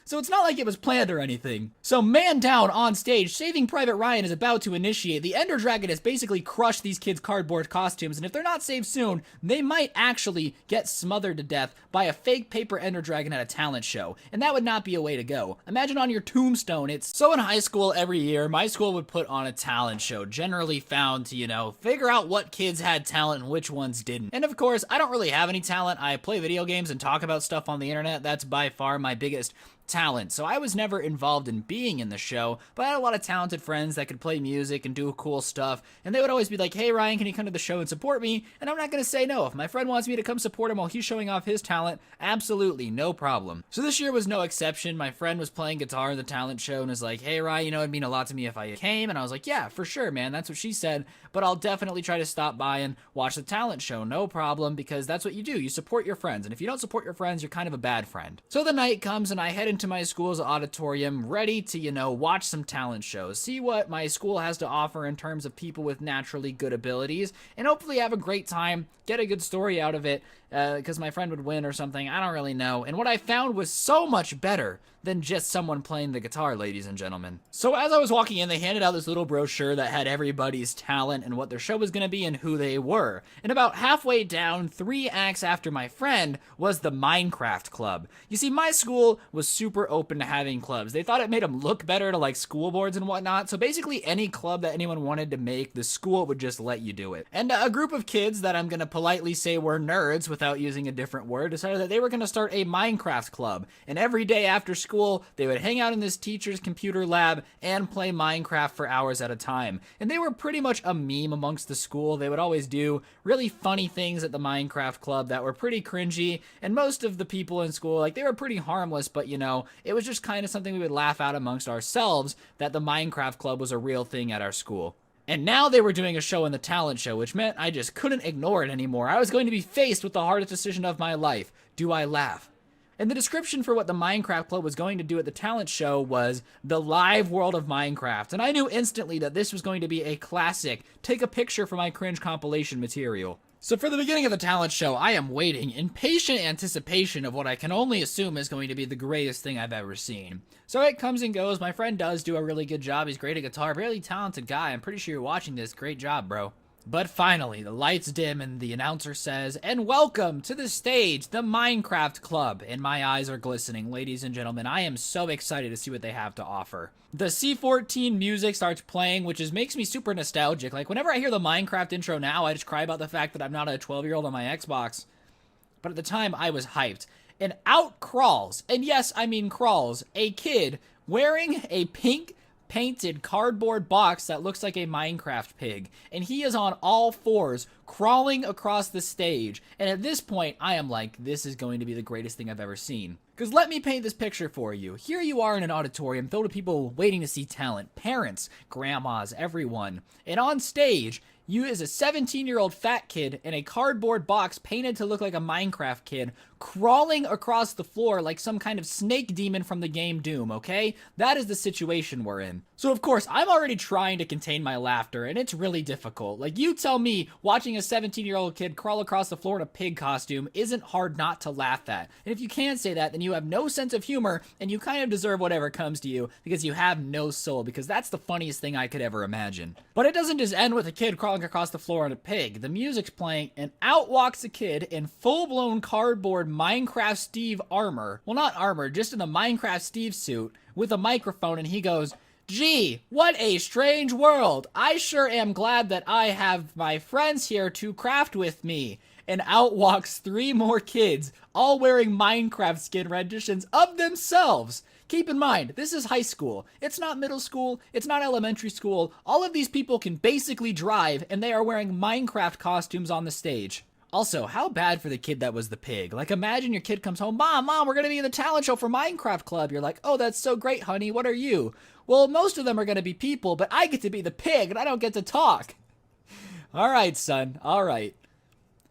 so it's not like it was planned or anything. So man down on stage, Saving Private Ryan is about to initiate. The Ender Dragon has basically crushed these kids' cardboard costumes, and if they're not saved soon, they might actually get smothered to death by a fake paper Ender Dragon at a talent show, and that would not be a way to go. Imagine on your tombstone, so in high school every year, my school would put on a talent show, generally found to, figure out what kids had talent and which ones didn't. And of course, I don't really have any talent. I play video games and talk about stuff on the internet. That's by far my biggest talent. So I was never involved in being in the show, but I had a lot of talented friends that could play music and do cool stuff, and they would always be like, hey Ryan, can you come to the show and support me? And I'm not going to say no. If my friend wants me to come support him while he's showing off his talent, absolutely, no problem. So this year was no exception. My friend was playing guitar in the talent show and was like, hey Ryan, it'd mean a lot to me if I came, and I was like, yeah, for sure, man, that's what she said, but I'll definitely try to stop by and watch the talent show, no problem, because that's what you do. You support your friends, and if you don't support your friends, you're kind of a bad friend. So the night comes and I head into my school's auditorium ready to, watch some talent shows, see what my school has to offer in terms of people with naturally good abilities, and hopefully have a great time, get a good story out of it, because my friend would win or something, I don't really know. And what I found was so much better than just someone playing the guitar, ladies and gentlemen. So as I was walking in, they handed out this little brochure that had everybody's talent and what their show was going to be and who they were. And about halfway down, 3 acts after my friend, was the Minecraft Club. You see, my school was super open to having clubs. They thought it made them look better to like school boards and whatnot, so basically any club that anyone wanted to make, the school would just let you do it. And a group of kids that I'm going to politely say were nerds without using a different word decided that they were going to start a Minecraft Club. And every day after school, they would hang out in this teacher's computer lab and play Minecraft for hours at a time. And they were pretty much a meme amongst the school. They would always do really funny things at the Minecraft Club that were pretty cringy, and most of the people in school, like, they were pretty harmless, but it was just kind of something we would laugh at amongst ourselves that the Minecraft Club was a real thing at our school. And now they were doing a show in the talent show, which meant I just couldn't ignore it anymore. I was going to be faced with the hardest decision of my life. Do I laugh? And the description for what the Minecraft Club was going to do at the talent show was the live world of Minecraft. And I knew instantly that this was going to be a classic, take a picture for my cringe compilation material. So for the beginning of the talent show, I am waiting in patient anticipation of what I can only assume is going to be the greatest thing I've ever seen. So it comes and goes. My friend does do a really good job. He's great at guitar, really talented guy. I'm pretty sure you're watching this. Great job, bro. But finally, the lights dim and the announcer says, and welcome to the stage, the Minecraft Club. And my eyes are glistening. Ladies and gentlemen, I am so excited to see what they have to offer. The C14 music starts playing, which makes me super nostalgic. Like, whenever I hear the Minecraft intro now, I just cry about the fact that I'm not a 12-year-old on my Xbox. But at the time, I was hyped. And out crawls, and yes, I mean crawls, a kid wearing a pink painted cardboard box that looks like a Minecraft pig, and he is on all fours crawling across the stage. And at this point, I am like, this is going to be the greatest thing I've ever seen. Because let me paint this picture for you. Here you are in an auditorium filled with people waiting to see talent, parents, grandmas, everyone. And on stage, you as a 17-year-old fat kid in a cardboard box painted to look like a Minecraft kid crawling across the floor like some kind of snake demon from the game Doom, okay? That is the situation we're in. So of course, I'm already trying to contain my laughter, and it's really difficult. Like, you tell me watching a 17-year-old kid crawl across the floor in a pig costume isn't hard not to laugh at. And if you can't say that, then you have no sense of humor, and you kind of deserve whatever comes to you, because you have no soul, because that's the funniest thing I could ever imagine. But it doesn't just end with a kid crawling across the floor on a pig. The music's playing, and out walks a kid in full-blown cardboard Minecraft Steve armor. Well, not armor, just in the Minecraft Steve suit with a microphone, and he goes, "Gee, what a strange world. I sure am glad that I have my friends here to craft with me." And out walks 3 more kids, all wearing Minecraft skin renditions of themselves. Keep in mind, this is high school. It's not middle school. It's not elementary school. All of these people can basically drive, and they are wearing Minecraft costumes on the stage. Also, how bad for the kid that was the pig? Like, imagine your kid comes home, Mom, we're gonna be in the talent show for Minecraft Club. You're like, oh, that's so great, honey. What are you? Well, most of them are gonna be people, but I get to be the pig, and I don't get to talk. All right, son. All right.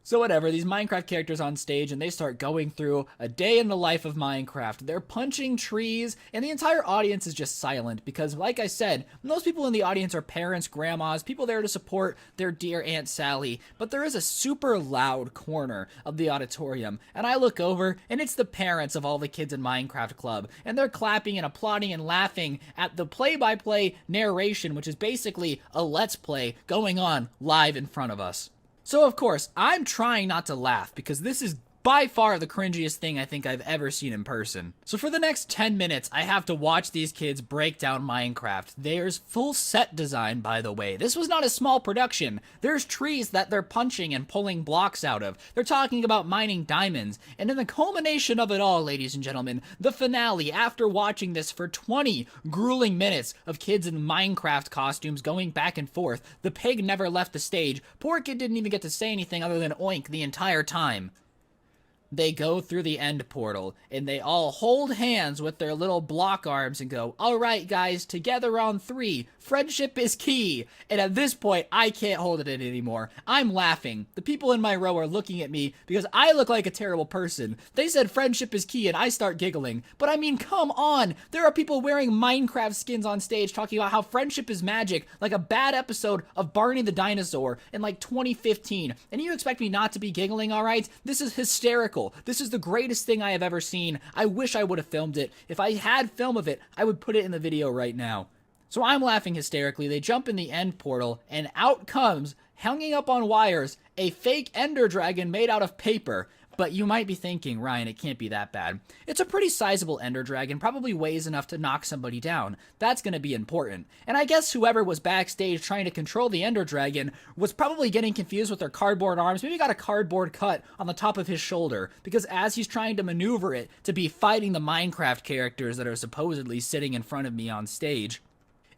So whatever, these Minecraft characters on stage and they start going through a day in the life of Minecraft. They're punching trees and the entire audience is just silent because, like I said, most people in the audience are parents, grandmas, people there to support their dear Aunt Sally. But there is a super loud corner of the auditorium and I look over and it's the parents of all the kids in Minecraft Club and they're clapping and applauding and laughing at the play-by-play narration, which is basically a Let's Play going on live in front of us. So of course, I'm trying not to laugh because this is by far the cringiest thing I think I've ever seen in person. So for the next 10 minutes, I have to watch these kids break down Minecraft. There's full set design, by the way. This was not a small production. There's trees that they're punching and pulling blocks out of. They're talking about mining diamonds. And in the culmination of it all, ladies and gentlemen, the finale, after watching this for 20 grueling minutes of kids in Minecraft costumes going back and forth, the pig never left the stage. Poor kid didn't even get to say anything other than oink the entire time. They go through the end portal, and they all hold hands with their little block arms and go, all right, guys, together on 3. Friendship is key. And at this point, I can't hold it in anymore. I'm laughing. The people in my row are looking at me because I look like a terrible person. They said friendship is key, and I start giggling. But I mean, come on. There are people wearing Minecraft skins on stage talking about how friendship is magic, like a bad episode of Barney the Dinosaur in like 2015. And you expect me not to be giggling, all right? This is hysterical. This is the greatest thing I have ever seen. I wish I would have filmed it. If I had film of it, I would put it in the video right now. So I'm laughing hysterically. They jump in the end portal, and out comes, hanging up on wires, a fake ender dragon made out of paper. But you might be thinking, Ryan, it can't be that bad. It's a pretty sizable ender dragon, probably weighs enough to knock somebody down. That's going to be important. And I guess whoever was backstage trying to control the ender dragon was probably getting confused with their cardboard arms. Maybe got a cardboard cut on the top of his shoulder, because as he's trying to maneuver it to be fighting the Minecraft characters that are supposedly sitting in front of me on stage,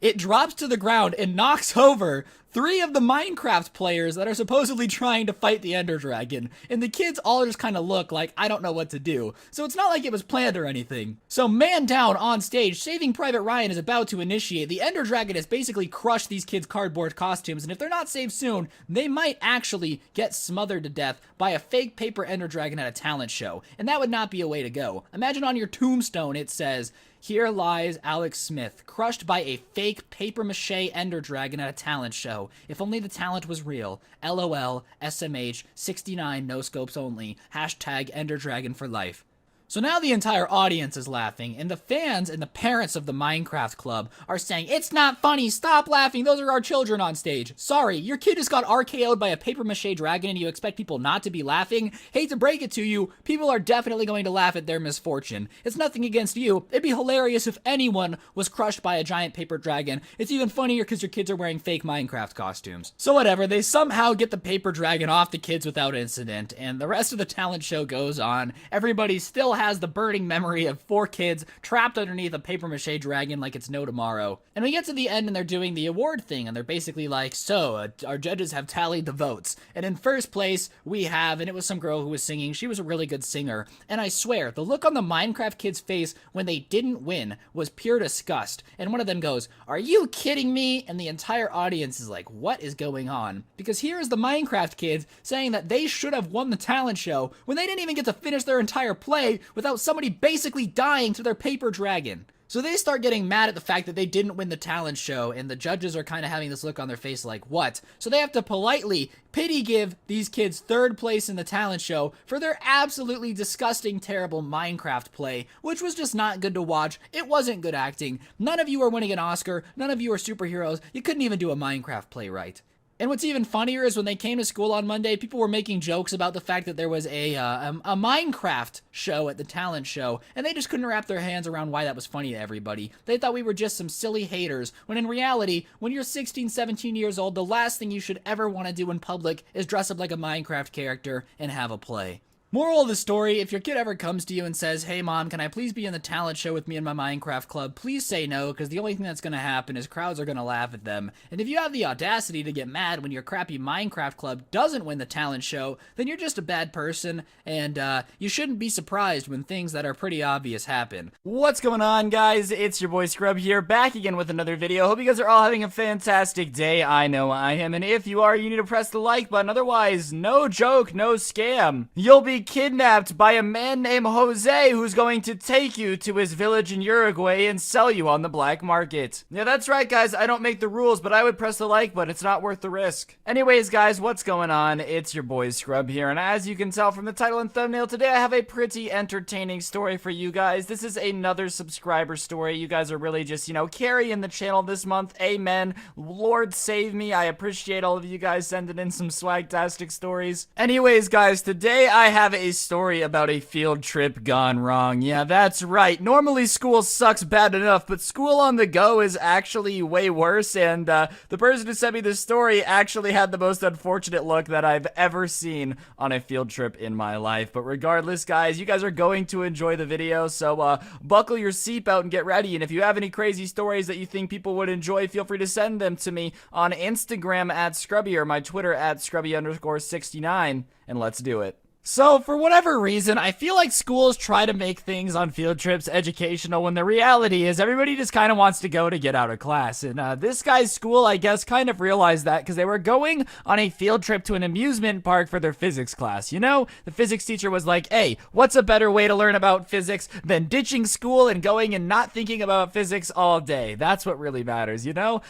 it drops to the ground and knocks over 3 of the Minecraft players that are supposedly trying to fight the Ender Dragon. And the kids all just kind of look like, I don't know what to do. So it's not like it was planned or anything. So man down on stage, Saving Private Ryan is about to initiate. The Ender Dragon has basically crushed these kids' cardboard costumes. And if they're not saved soon, they might actually get smothered to death by a fake paper Ender Dragon at a talent show. And that would not be a way to go. Imagine on your tombstone it says, "Here lies Alex Smith, crushed by a fake papier-mâché Ender Dragon at a talent show. If only the talent was real. LOL, SMH, 69, no scopes only. Hashtag Ender Dragon for life." So now the entire audience is laughing, and the fans and the parents of the Minecraft Club are saying, it's not funny, stop laughing, those are our children on stage. Sorry, your kid just got RKO'd by a papier-mâché dragon and you expect people not to be laughing? Hate to break it to you, people are definitely going to laugh at their misfortune. It's nothing against you. It'd be hilarious if anyone was crushed by a giant paper dragon. It's even funnier because your kids are wearing fake Minecraft costumes. So whatever, they somehow get the paper dragon off the kids without incident, and the rest of the talent show goes on. Everybody still has the burning memory of 4 kids trapped underneath a papier-mâché dragon like it's no tomorrow. And we get to the end and they're doing the award thing, and they're basically like, so, our judges have tallied the votes. And in first place, we have, and it was some girl who was singing, she was a really good singer. And I swear, the look on the Minecraft kids' face when they didn't win was pure disgust. And one of them goes, "Are you kidding me?" And the entire audience is like, what is going on? Because here is the Minecraft kids saying that they should have won the talent show when they didn't even get to finish their entire play without somebody basically dying to their paper dragon. So they start getting mad at the fact that they didn't win the talent show, and the judges are kind of having this look on their face like, what? So they have to politely pity give these kids 3rd place in the talent show for their absolutely disgusting, terrible Minecraft play, which was just not good to watch. It wasn't good acting. None of you are winning an Oscar. None of you are superheroes. You couldn't even do a Minecraft play right. And what's even funnier is when they came to school on Monday, people were making jokes about the fact that there was a Minecraft show at the talent show, and they just couldn't wrap their hands around why that was funny to everybody. They thought we were just some silly haters, when in reality, when you're 16, 17 years old, the last thing you should ever want to do in public is dress up like a Minecraft character and have a play. Moral of the story, if your kid ever comes to you and says, hey mom, can I please be in the talent show with me in my Minecraft club, please say no, because the only thing that's going to happen is crowds are going to laugh at them. And if you have the audacity to get mad when your crappy Minecraft club doesn't win the talent show, then you're just a bad person, and you shouldn't be surprised when things that are pretty obvious happen. What's going on, guys? It's your boy Scrub here, back again with another video. Hope you guys are all having a fantastic day. I know I am, and if you are, you need to press the like button. Otherwise, no joke, no scam. You'll be kidnapped by a man named Jose who's going to take you to his village in Uruguay and sell you on the black market. Yeah, that's right, guys. I don't make the rules, but I would press the like button. It's not worth the risk. Anyways, guys, what's going on? It's your boy Scrub here, and as you can tell from the title and thumbnail, today I have a pretty entertaining story for you guys. This is another subscriber story. You guys are really just, carrying the channel this month. Amen. Lord save me. I appreciate all of you guys sending in some swagtastic stories. Anyways, guys, today I have a story about a field trip gone wrong. Yeah, that's right. Normally school sucks bad enough, but school on the go is actually way worse, and the person who sent me this story actually had the most unfortunate luck that I've ever seen on a field trip in my life. But regardless, guys, you guys are going to enjoy the video, so buckle your seatbelt and get ready. And if you have any crazy stories that you think people would enjoy, feel free to send them to me on Instagram at Scrubby or my Twitter at Scrubby_69, and let's do it. So, for whatever reason, I feel like schools try to make things on field trips educational when the reality is everybody just kind of wants to go to get out of class. And this guy's school, I guess, kind of realized that because they were going on a field trip to an amusement park for their physics class. The physics teacher was like, hey, what's a better way to learn about physics than ditching school and going and not thinking about physics all day? That's what really matters,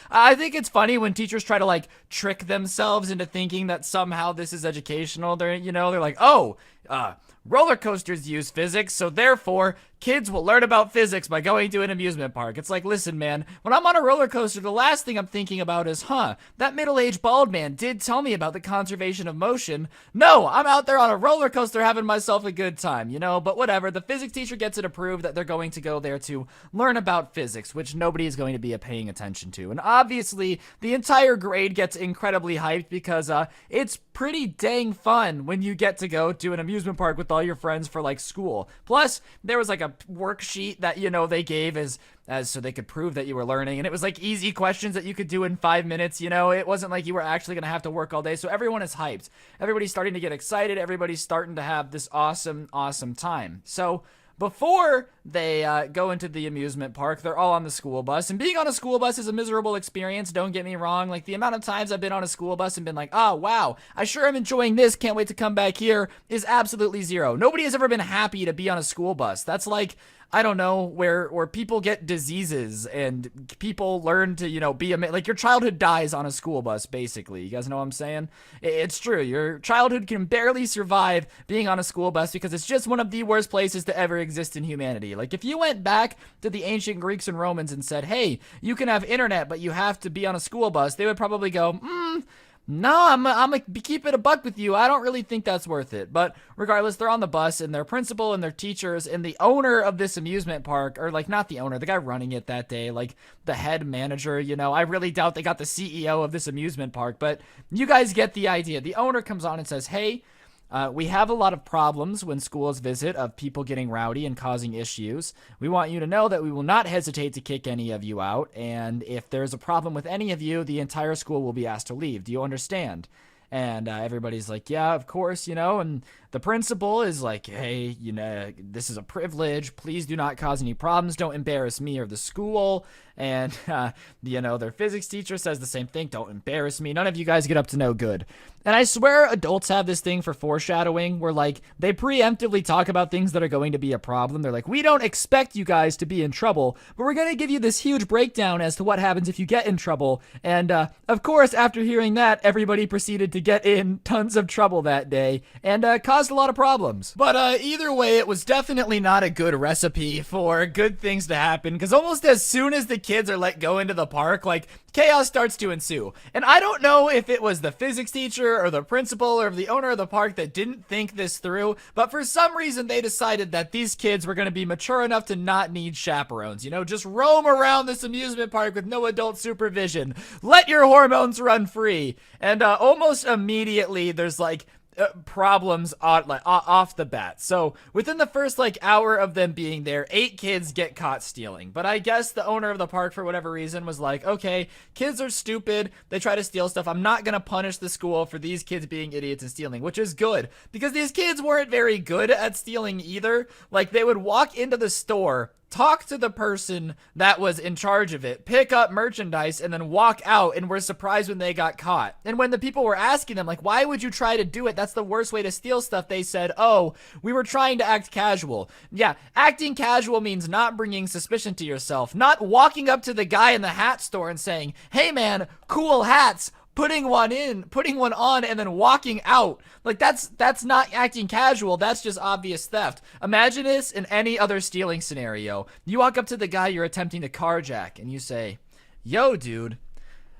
I think it's funny when teachers try to, trick themselves into thinking that somehow this is educational. They're like, oh, roller coasters use physics, so therefore kids will learn about physics by going to an amusement park. It's like, listen, man, when I'm on a roller coaster, the last thing I'm thinking about is, that middle-aged bald man did tell me about the conservation of motion. No, I'm out there on a roller coaster having myself a good time, but whatever. The physics teacher gets it approved that they're going to go there to learn about physics, which nobody is going to be paying attention to. And obviously, the entire grade gets incredibly hyped because it's pretty dang fun when you get to go to an amusement park with all your friends for school. Plus, there was a worksheet that they gave as so they could prove that you were learning, and it was easy questions that you could do in 5 minutes. It wasn't like you were actually gonna have to work all day. So everyone is hyped, everybody's starting to get excited, everybody's starting to have this awesome time. So before they go into the amusement park, they're all on the school bus, and being on a school bus is a miserable experience, don't get me wrong. The amount of times I've been on a school bus and been like, oh wow, I sure am enjoying this, can't wait to come back here, is absolutely zero. Nobody has ever been happy to be on a school bus. That's I don't know, where people get diseases and people learn to, be your childhood dies on a school bus, basically. You guys know what I'm saying? It's true. Your childhood can barely survive being on a school bus because it's just one of the worst places to ever exist in humanity. If you went back to the ancient Greeks and Romans and said, hey, you can have internet, but you have to be on a school bus, they would probably go, no, I'm gonna keep it a buck with you. I don't really think that's worth it. But regardless, they're on the bus, and their principal and their teachers and the owner of this amusement park, or not the owner, the guy running it that day, the head manager, I really doubt they got the CEO of this amusement park, but you guys get the idea. The owner comes on and says, hey, we have a lot of problems when schools visit of people getting rowdy and causing issues. We want you to know that we will not hesitate to kick any of you out, and if there's a problem with any of you, the entire school will be asked to leave. Do you understand? And everybody's like, yeah, of course, and the principal is like, hey, this is a privilege. Please do not cause any problems. Don't embarrass me or the school. And, their physics teacher says the same thing. Don't embarrass me. None of you guys get up to no good. And I swear adults have this thing for foreshadowing where, they preemptively talk about things that are going to be a problem. They're like, we don't expect you guys to be in trouble, but we're going to give you this huge breakdown as to what happens if you get in trouble. And, of course, after hearing that, everybody proceeded to get in tons of trouble that day and caused a lot of problems. But either way, it was definitely not a good recipe for good things to happen, because almost as soon as the kids are let go into the park, chaos starts to ensue. And I don't know if it was the physics teacher or the principal or the owner of the park that didn't think this through, but for some reason they decided that these kids were going to be mature enough to not need chaperones. Just roam around this amusement park with no adult supervision. Let your hormones run free. And almost immediately there's problems off the bat. So within the first like hour of them being there, 8 kids get caught stealing. But I guess the owner of the park, for whatever reason, was like, okay, kids are stupid, they try to steal stuff, I'm not gonna punish the school for these kids being idiots and stealing, which is good, because these kids weren't very good at stealing either. Like, they would walk into the store, talk to the person that was in charge of it, pick up merchandise, and then walk out, and were surprised when they got caught. And when the people were asking them, like, why would you try to do it? That's the worst way to steal stuff. They said, oh, we were trying to act casual. Yeah, acting casual means not bringing suspicion to yourself, not walking up to the guy in the hat store and saying, hey man, cool hats, putting one on, and then walking out. Like, that's not acting casual, that's just obvious theft. Imagine this in any other stealing scenario. You walk up to the guy you're attempting to carjack and you say, yo dude,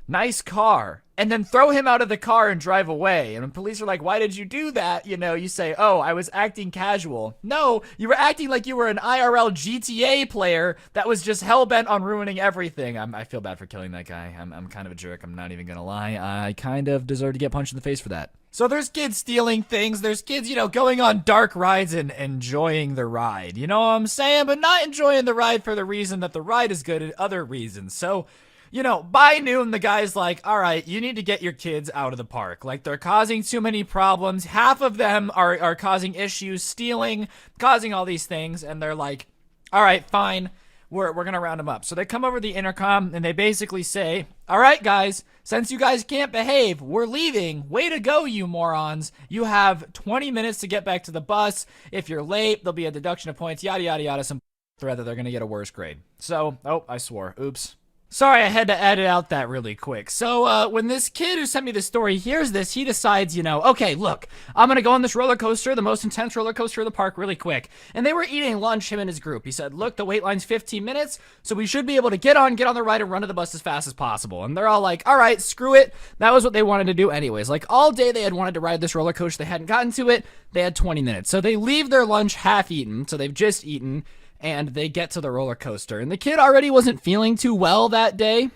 nice car, and then throw him out of the car and drive away. And when police are like, why did you do that? You know, you say, oh, I was acting casual. No, you were acting like you were an IRL GTA player that was just hell-bent on ruining everything. I feel bad for killing that guy. I'm kind of a jerk, I'm not even gonna lie. I kind of deserve to get punched in the face for that. So there's kids stealing things, there's kids, you know, going on dark rides and enjoying the ride. You know what I'm saying? But not enjoying the ride for the reason that the ride is good and other reasons. So, you know, by noon, the guy's like, all right, you need to get your kids out of the park. Like, they're causing too many problems. Half of them are causing issues, stealing, causing all these things. And they're like, all right, fine. We're going to round them up. So they come over the intercom and they basically say, all right, guys, since you guys can't behave, we're leaving. Way to go, you morons. You have 20 minutes to get back to the bus. If you're late, there'll be a deduction of points, yada, yada, yada, some threat that they're going to get a worse grade. So, oh, I swore. Oops. Sorry, I had to edit out that really quick. So, when this kid who sent me this story hears this, he decides, you know, okay, look, I'm gonna go on this roller coaster, the most intense roller coaster of the park, really quick. And they were eating lunch, him and his group. He said, look, the wait line's 15 minutes, so we should be able to get on the ride and run to the bus as fast as possible. And they're all like, all right, screw it. That was what they wanted to do anyways. Like, all day they had wanted to ride this roller coaster, they hadn't gotten to it, they had 20 minutes. So they leave their lunch half-eaten, so they've just eaten, and they get to the roller coaster. And the kid already wasn't feeling too well that day.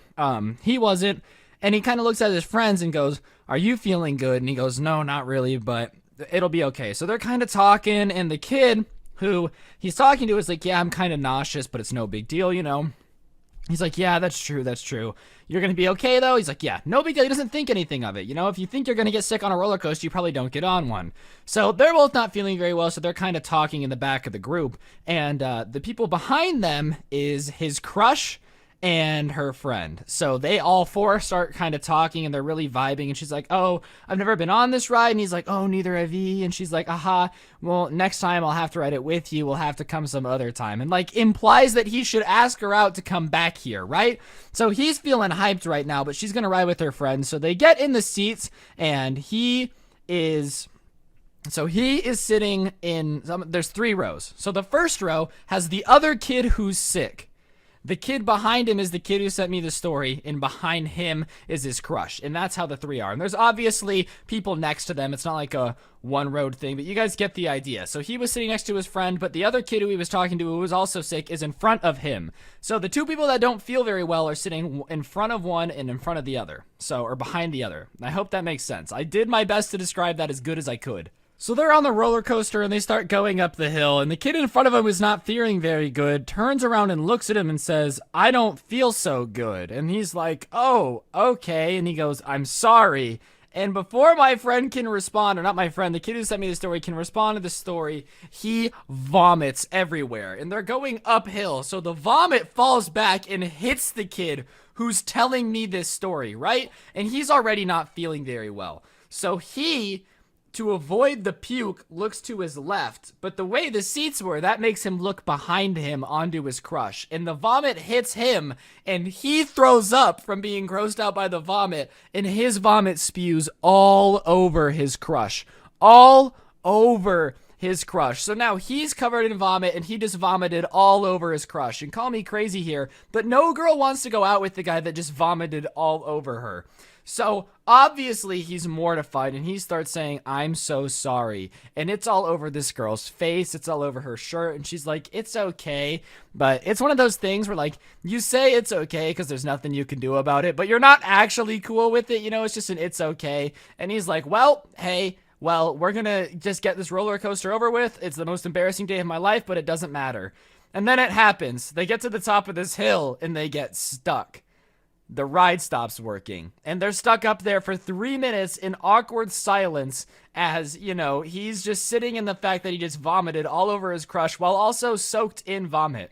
He wasn't. And he kind of looks at his friends and goes, are you feeling good? And he goes, no, not really, but it'll be okay. So they're kind of talking, and the kid who he's talking to is like, yeah, I'm kind of nauseous, but it's no big deal, you know. He's like, yeah, that's true, that's true. You're going to be okay, though? He's like, yeah, no big deal. He doesn't think anything of it. You know, if you think you're going to get sick on a roller coaster, you probably don't get on one. So they're both not feeling very well, so they're kind of talking in the back of the group. And the people behind them is his crush and her friend. So they all four start kind of talking, and they're really vibing, and she's like, oh, I've never been on this ride, and he's like, oh, neither have you, and she's like, aha, well, next time I'll have to ride it with you, we'll have to come some other time, and like implies that he should ask her out to come back here, right? So he's feeling hyped right now, but she's gonna ride with her friend. So they get in the seats, and he is sitting in there's 3 rows. So the first row has the other kid who's sick. The kid behind him is the kid who sent me the story, and behind him is his crush, and that's how the 3 are. And there's obviously people next to them. It's not like a one-road thing, but you guys get the idea. So he was sitting next to his friend, but the other kid who he was talking to, who was also sick, is in front of him. So the 2 people that don't feel very well are sitting in front of one and in front of the other, or behind the other. I hope that makes sense. I did my best to describe that as good as I could. So they're on the roller coaster, and they start going up the hill, and the kid in front of him, who's not feeling very good, turns around and looks at him and says, I don't feel so good. And he's like, oh, okay. And he goes, I'm sorry. And before my friend can respond, or not my friend, the kid who sent me the story can respond to the story, he vomits everywhere. And they're going uphill, so the vomit falls back and hits the kid who's telling me this story, right? And he's already not feeling very well. So he, to avoid the puke, looks to his left, but the way the seats were, that makes him look behind him onto his crush, and the vomit hits him, and he throws up from being grossed out by the vomit, and his vomit spews all over his crush. All over his crush. So now he's covered in vomit, and he just vomited all over his crush. And call me crazy here, but no girl wants to go out with the guy that just vomited all over her. So obviously he's mortified, and he starts saying, I'm so sorry. And it's all over this girl's face. It's all over her shirt. And she's like, it's okay. But it's one of those things where, like, you say it's okay because there's nothing you can do about it, but you're not actually cool with it. You know, it's just an it's okay. And he's like, well, hey, well, we're gonna just get this roller coaster over with. It's the most embarrassing day of my life, but it doesn't matter. And then it happens. They get to the top of this hill and they get stuck. The ride stops working, and they're stuck up there for 3 minutes in awkward silence as, you know, he's just sitting in the fact that he just vomited all over his crush while also soaked in vomit.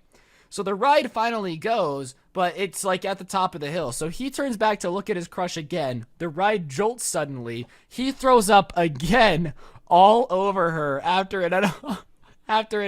So the ride finally goes, but it's like at the top of the hill. So he turns back to look at his crush again. The ride jolts suddenly. He throws up again all over her after it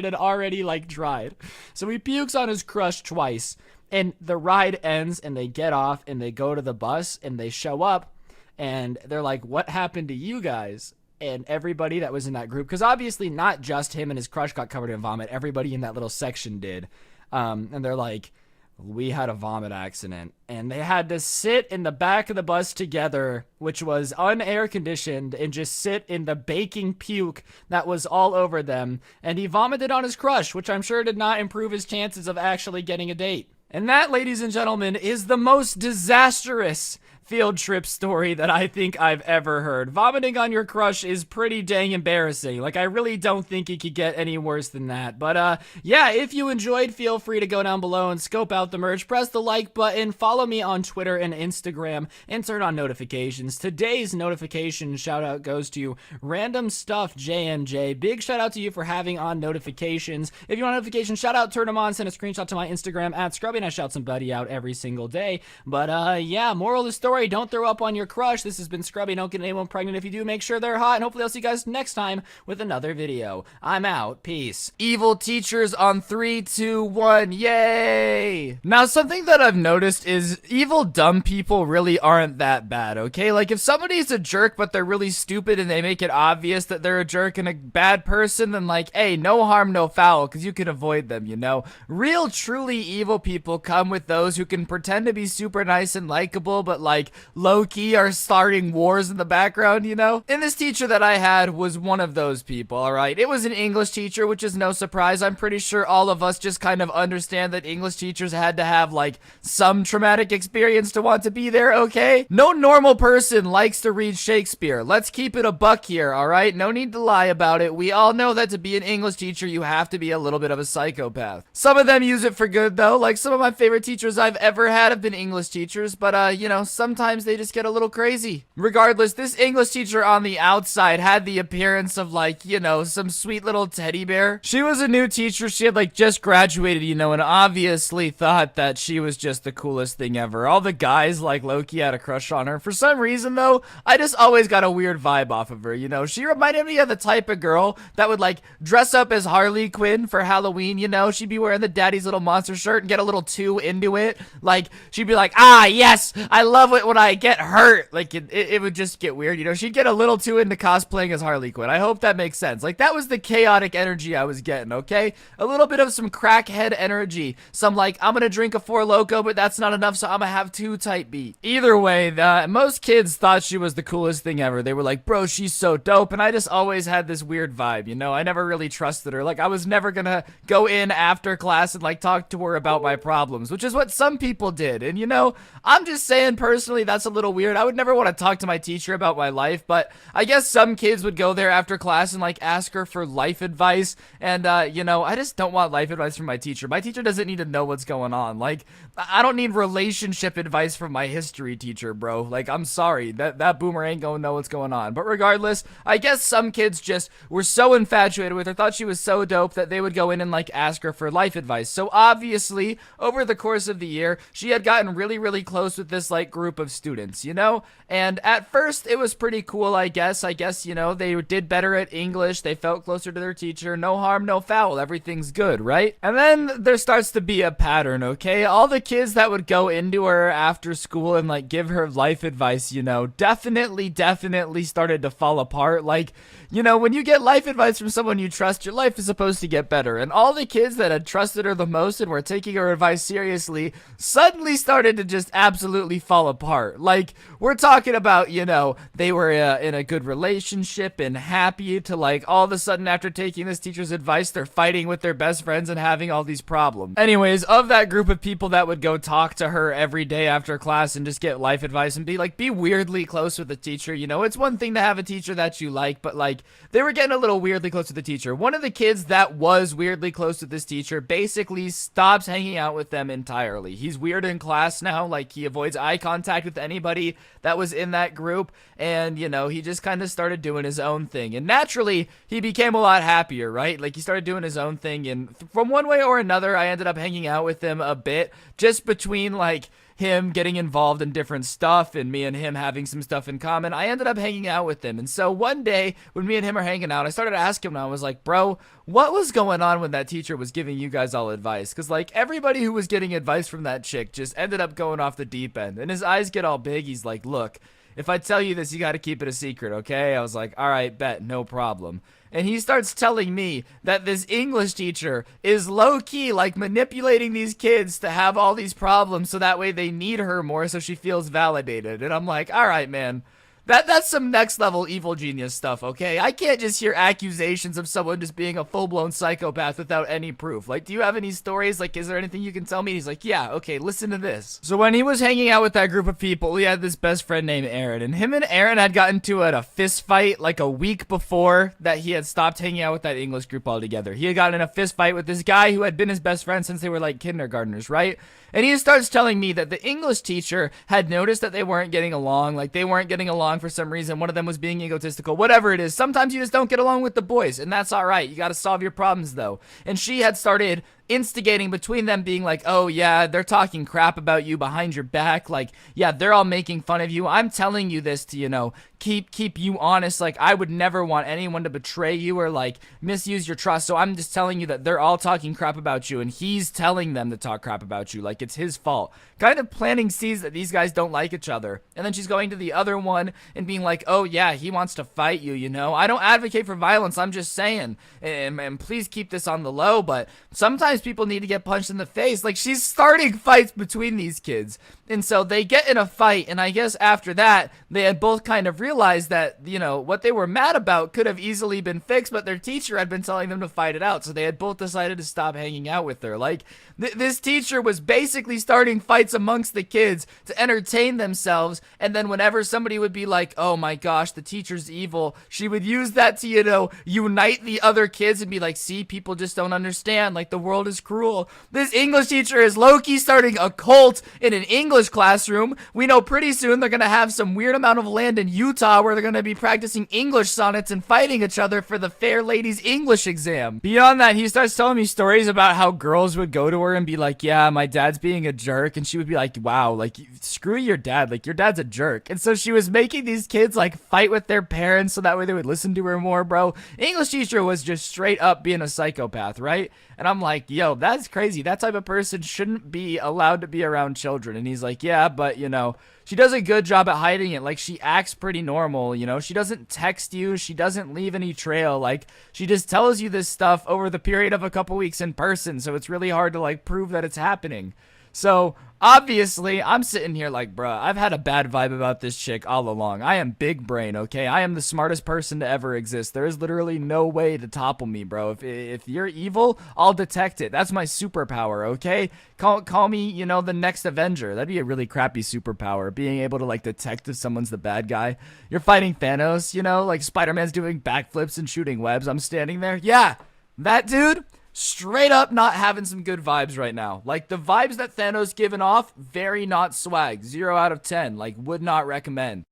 had already like dried. So he pukes on his crush twice. And the ride ends and they get off and they go to the bus and they show up and they're like, what happened to you guys? And everybody that was in that group, because obviously not just him and his crush got covered in vomit, everybody in that little section did. And they're like, we had a vomit accident. And they had to sit in the back of the bus together, which was unair conditioned, and just sit in the baking puke that was all over them. And he vomited on his crush, which I'm sure did not improve his chances of actually getting a date. And that, ladies and gentlemen, is the most disastrous field trip story that I think I've ever heard. Vomiting on your crush is pretty dang embarrassing. Like, I really don't think it could get any worse than that. But, yeah, if you enjoyed, feel free to go down below and scope out the merch. Press the like button, follow me on Twitter and Instagram, and turn on notifications. Today's notification shout-out goes to Random Stuff JMJ. Big shout-out to you for having on notifications. If you want notifications, shout-out, turn them on, send a screenshot to my Instagram, @Scrubby, and I shout somebody out every single day. But, yeah, moral of the story, don't throw up on your crush. This has been Scrubby. Don't get anyone pregnant. If you do, make sure they're hot. And hopefully I'll see you guys next time with another video. I'm out. Peace. Evil teachers on 3, 2, 1. Yay! Now, something that I've noticed is evil dumb people really aren't that bad, okay? Like, if somebody's a jerk, but they're really stupid and they make it obvious that they're a jerk and a bad person, then like, hey, no harm, no foul, because you can avoid them, you know? Real, truly evil people come with those who can pretend to be super nice and likable, but like, low-key are starting wars in the background, you know? And this teacher that I had was one of those people, alright? It was an English teacher, which is no surprise. I'm pretty sure all of us just kind of understand that English teachers had to have, like, some traumatic experience to want to be there, okay? No normal person likes to read Shakespeare. Let's keep it a buck here, alright? No need to lie about it. We all know that to be an English teacher, you have to be a little bit of a psychopath. Some of them use it for good, though. Like, some of my favorite teachers I've ever had have been English teachers, but, you know, sometimes they just get a little crazy. Regardless, this English teacher on the outside had the appearance of like, you know, some sweet little teddy bear. She was a new teacher. She had like just graduated, you know, and obviously thought that she was just the coolest thing ever. All the guys like low-key had a crush on her. For some reason though, I just always got a weird vibe off of her, you know. She reminded me of the type of girl that would like dress up as Harley Quinn for Halloween, you know. She'd be wearing the Daddy's Little Monster shirt and get a little too into it. Like, she'd be like, ah, yes, I love it when I get hurt. Like, it would just get weird, you know. She'd get a little too into cosplaying as Harley Quinn. I hope that makes sense. Like, that was the chaotic energy I was getting, okay? A little bit of some crackhead energy. Some like, I'm gonna drink a Four Loko, but that's not enough, so I'm gonna have 2 type beat. Either way, most kids thought she was the coolest thing ever. They were like, bro, she's so dope, and I just always had this weird vibe, you know? I never really trusted her. Like, I was never gonna go in after class and like talk to her about my problems, which is what some people did. And you know, I'm just saying personally, that's a little weird. I would never want to talk to my teacher about my life, but I guess some kids would go there after class and like ask her for life advice. And you know, I just don't want life advice from my teacher. My teacher doesn't need to know what's going on. Like, I don't need relationship advice from my history teacher, bro. Like, I'm sorry, that boomer ain't gonna know what's going on. But regardless, I guess some kids just were so infatuated with her, thought she was so dope that they would go in and like ask her for life advice. So obviously, over the course of the year, she had gotten really close with this like group of students, you know? And at first it was pretty cool, I guess, you know, they did better at English, they felt closer to their teacher, no harm, no foul, everything's good, right? And then there starts to be a pattern, okay? All the kids that would go into her after school and like give her life advice, you know, definitely started to fall apart. Like, you know, when you get life advice from someone you trust, your life is supposed to get better. And all the kids that had trusted her the most and were taking her advice seriously suddenly started to just absolutely fall apart. apart. Like, we're talking about, you know, they were in a good relationship and happy to, like, all of a sudden after taking this teacher's advice, they're fighting with their best friends and having all these problems. Anyways, of that group of people that would go talk to her every day after class and just get life advice and be weirdly close with the teacher, you know, it's one thing to have a teacher that you like, but like, they were getting a little weirdly close to the teacher. One of the kids that was weirdly close to this teacher basically stops hanging out with them entirely. He's weird in class now, like he avoids eye contact with anybody that was in that group, and you know, he just kind of started doing his own thing, and naturally he became a lot happier, right? Like, he started doing his own thing, and from one way or another I ended up hanging out with him a bit, just between like him getting involved in different stuff and me and him having some stuff in common. I ended up hanging out with him. And so one day when me and him are hanging out, I started asking him, and I was like, bro, what was going on when that teacher was giving you guys all advice? Because like, everybody who was getting advice from that chick just ended up going off the deep end. And his eyes get all big. He's like, look, if I tell you this, you got to keep it a secret, okay? I was like, all right, bet, no problem. And he starts telling me that this English teacher is low-key, like, manipulating these kids to have all these problems so that way they need her more so she feels validated. And I'm like, all right, man. That's some next level evil genius stuff, okay? I can't just hear accusations of someone just being a full-blown psychopath without any proof. Like, do you have any stories? Like, is there anything you can tell me? He's like, yeah, okay, listen to this. So when he was hanging out with that group of people, he had this best friend named Aaron, and him and Aaron had gotten into a fist fight like a week before that he had stopped hanging out with that English group altogether. He had gotten in a fist fight with this guy who had been his best friend since they were like kindergartners, right? And he starts telling me that the English teacher had noticed that they weren't getting along, like they weren't getting along for some reason. One of them was being egotistical, whatever it is. Sometimes you just don't get along with the boys, and that's all right. You got to solve your problems, though. And she had started instigating between them, being like, oh yeah, they're talking crap about you behind your back, like, yeah, they're all making fun of you. I'm telling you this to, you know, keep you honest. Like, I would never want anyone to betray you or like misuse your trust, so I'm just telling you that they're all talking crap about you, and he's telling them to talk crap about you, like it's his fault. Kind of planting seeds that these guys don't like each other. And then she's going to the other one and being like, oh yeah, he wants to fight you, you know. I don't advocate for violence, I'm just saying, and please keep this on the low, but sometimes people need to get punched in the face. Like, she's starting fights between these kids. And so they get in a fight, and I guess after that, they had both kind of realized that, you know, what they were mad about could have easily been fixed, but their teacher had been telling them to fight it out. So they had both decided to stop hanging out with her. Like, this teacher was basically starting fights amongst the kids to entertain themselves, and then whenever somebody would be like, oh my gosh, the teacher's evil, she would use that to, you know, unite the other kids and be like, see, people just don't understand, like, the world is cruel. This English teacher is low-key starting a cult in an English classroom. We know pretty soon they're gonna have some weird amount of land in Utah where they're gonna be practicing English sonnets and fighting each other for the Fair Ladies English exam. Beyond that, he starts telling me stories about how girls would go to her and be like, yeah, my dad's being a jerk, and she would be like, wow, like, screw your dad, like, your dad's a jerk. And so she was making these kids like fight with their parents so that way they would listen to her more, bro. English teacher was just straight up being a psychopath, right? And I'm like, yo, that's crazy. That type of person shouldn't be allowed to be around children. And he's like, yeah, but, you know, she does a good job at hiding it. Like, she acts pretty normal, you know? She doesn't text you. She doesn't leave any trail. Like, she just tells you this stuff over the period of a couple weeks in person. So it's really hard to, like, prove that it's happening. So, obviously, I'm sitting here like, bruh, I've had a bad vibe about this chick all along. I am big brain, okay? I am the smartest person to ever exist. There is literally no way to topple me, bro. If you're evil, I'll detect it. That's my superpower, okay? Call me, you know, the next Avenger. That'd be a really crappy superpower, being able to, like, detect if someone's the bad guy. You're fighting Thanos, you know? Like, Spider-Man's doing backflips and shooting webs. I'm standing there. Yeah, that dude... straight up not having some good vibes right now. Like, the vibes that Thanos giving off, very not swag. 0 out of 10. Like, would not recommend.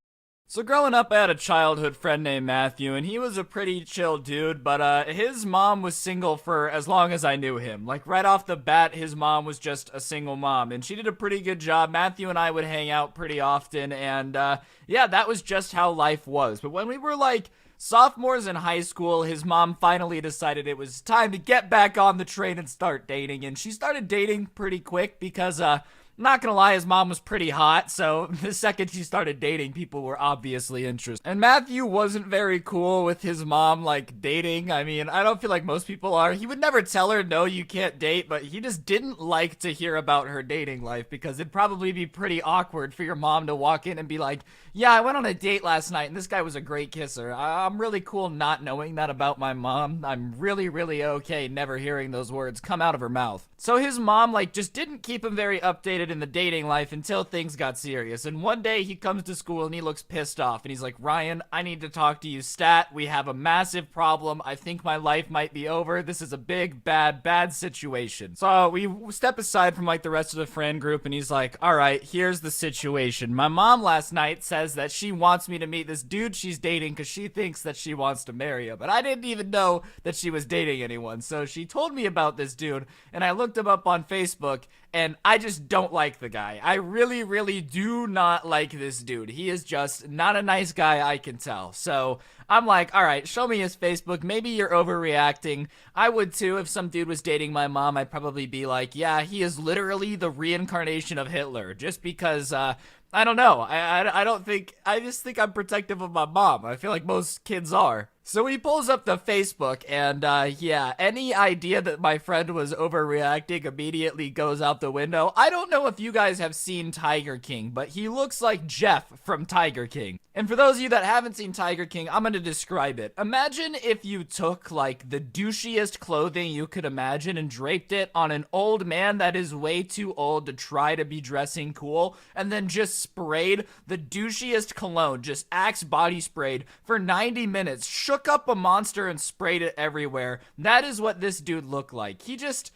So growing up, I had a childhood friend named Matthew, and he was a pretty chill dude, but his mom was single for as long as I knew him. Like, right off the bat, his mom was just a single mom, and she did a pretty good job. Matthew and I would hang out pretty often, and yeah, that was just how life was. But when we were, like, sophomores in high school, his mom finally decided it was time to get back on the train and start dating, and she started dating pretty quick because, Not gonna lie, his mom was pretty hot, so the second she started dating, people were obviously interested. And Matthew wasn't very cool with his mom, like, dating. I mean, I don't feel like most people are. He would never tell her, no, you can't date, but he just didn't like to hear about her dating life because it'd probably be pretty awkward for your mom to walk in and be like, yeah, I went on a date last night and this guy was a great kisser. I'm really cool not knowing that about my mom. I'm really, really okay never hearing those words come out of her mouth. So his mom, like, just didn't keep him very updated in the dating life until things got serious. And one day he comes to school and he looks pissed off and he's like, Ryan, I need to talk to you stat. We have a massive problem. I think my life might be over. This is a big, bad situation. So we step aside from like the rest of the friend group and he's like, all right, here's the situation. My mom last night says that she wants me to meet this dude she's dating because she thinks that she wants to marry him. But I didn't even know that she was dating anyone. So she told me about this dude and I looked him up on Facebook and I just don't like the guy. I really, really do not like this dude. He is just not a nice guy, I can tell. So I'm like, all right, show me his Facebook. Maybe you're overreacting. I would too. If some dude was dating my mom, I'd probably be like, yeah, he is literally the reincarnation of Hitler. Just because, I don't know. I don't think, I just think I'm protective of my mom. I feel like most kids are. So he pulls up the Facebook and, yeah, any idea that my friend was overreacting immediately goes out the window. I don't know if you guys have seen Tiger King, but he looks like Jeff from Tiger King. And for those of you that haven't seen Tiger King, I'm gonna describe it. Imagine if you took, like, the douchiest clothing you could imagine and draped it on an old man that is way too old to try to be dressing cool, and then just sprayed the douchiest cologne, just Axe body sprayed, for 90 minutes, shook up a monster and sprayed it everywhere. That is what this dude looked like. He just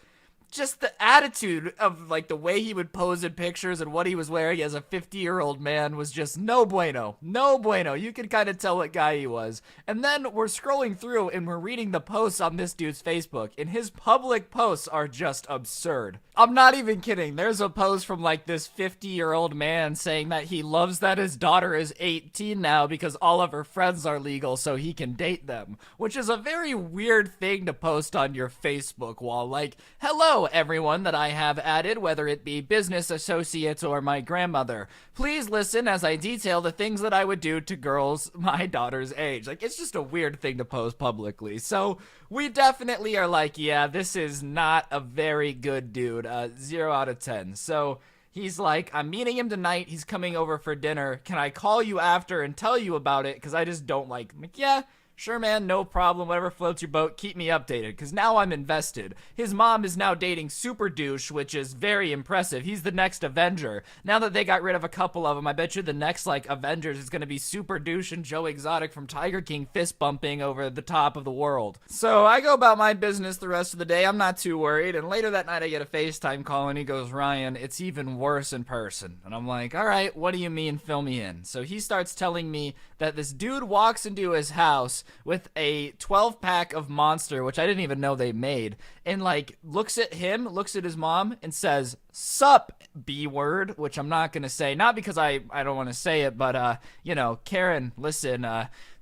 the attitude of, like, the way he would pose in pictures and what he was wearing as a 50-year-old man was just no bueno. No bueno. You could kind of tell what guy he was. And then we're scrolling through and we're reading the posts on this dude's Facebook, and his public posts are just absurd. I'm not even kidding. There's a post from, like, this 50-year-old man saying that he loves that his daughter is 18 now because all of her friends are legal so he can date them, which is a very weird thing to post on your Facebook wall. Like, hello, everyone that I have added, whether it be business associates or my grandmother. Please listen as I detail the things that I would do to girls my daughter's age. Like, it's just a weird thing to post publicly. So we definitely are like, yeah, this is not a very good dude. 0 out of 10. So he's like, I'm meeting him tonight. He's coming over for dinner. Can I call you after and tell you about it? Because I just don't like him. Like, yeah. Sure, man, no problem. Whatever floats your boat, keep me updated, because now I'm invested. His mom is now dating Super Douche, which is very impressive. He's the next Avenger. Now that they got rid of a couple of them, I bet you the next, like, Avengers is going to be Super Douche and Joe Exotic from Tiger King fist bumping over the top of the world. So I go about my business the rest of the day. I'm not too worried. And later that night, I get a FaceTime call, and he goes, Ryan, it's even worse in person. And I'm like, all right, what do you mean? Fill me in. So he starts telling me that this dude walks into his house with a 12-pack of Monster, which I didn't even know they made, and, like, looks at him, looks at his mom, and says, sup, B-word, which I'm not gonna say, not because I don't want to say it, but, you know, Karen, listen,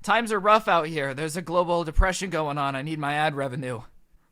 times are rough out here. There's a global depression going on. I need my ad revenue.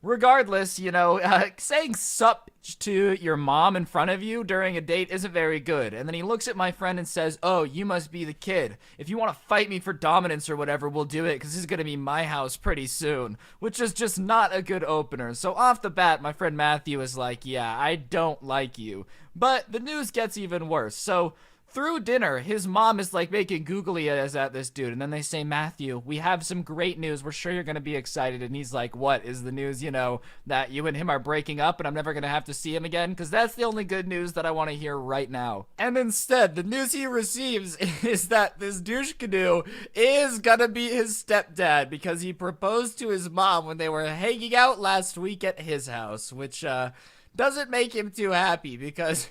Regardless, you know, saying sup to your mom in front of you during a date isn't very good. And then he looks at my friend and says, oh, you must be the kid. If you want to fight me for dominance or whatever, we'll do it, because this is going to be my house pretty soon. Which is just not a good opener. So off the bat, my friend Matthew is like, yeah, I don't like you. But the news gets even worse. So through dinner, his mom is, like, making googly eyes at this dude, and then they say, Matthew, we have some great news. We're sure you're gonna be excited. And he's like, what is the news? You know, that you and him are breaking up and I'm never gonna have to see him again? Because that's the only good news that I want to hear right now. And instead, the news he receives is that this douche canoe is gonna be his stepdad, because he proposed to his mom when they were hanging out last week at his house, which, doesn't make him too happy, because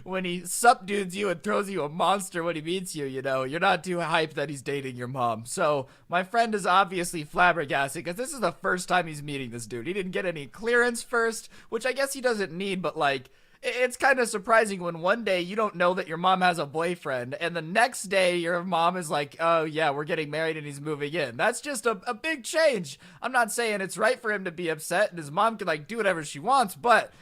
when he subdues you and throws you a monster when he meets you, you know, you're not too hyped that he's dating your mom. So my friend is obviously flabbergasted, because this is the first time he's meeting this dude. He didn't get any clearance first, which I guess he doesn't need, but, like, it's kind of surprising when one day you don't know that your mom has a boyfriend, and the next day your mom is like, oh yeah, we're getting married and he's moving in. That's just a big change. I'm not saying it's right for him to be upset and his mom can, like, do whatever she wants, but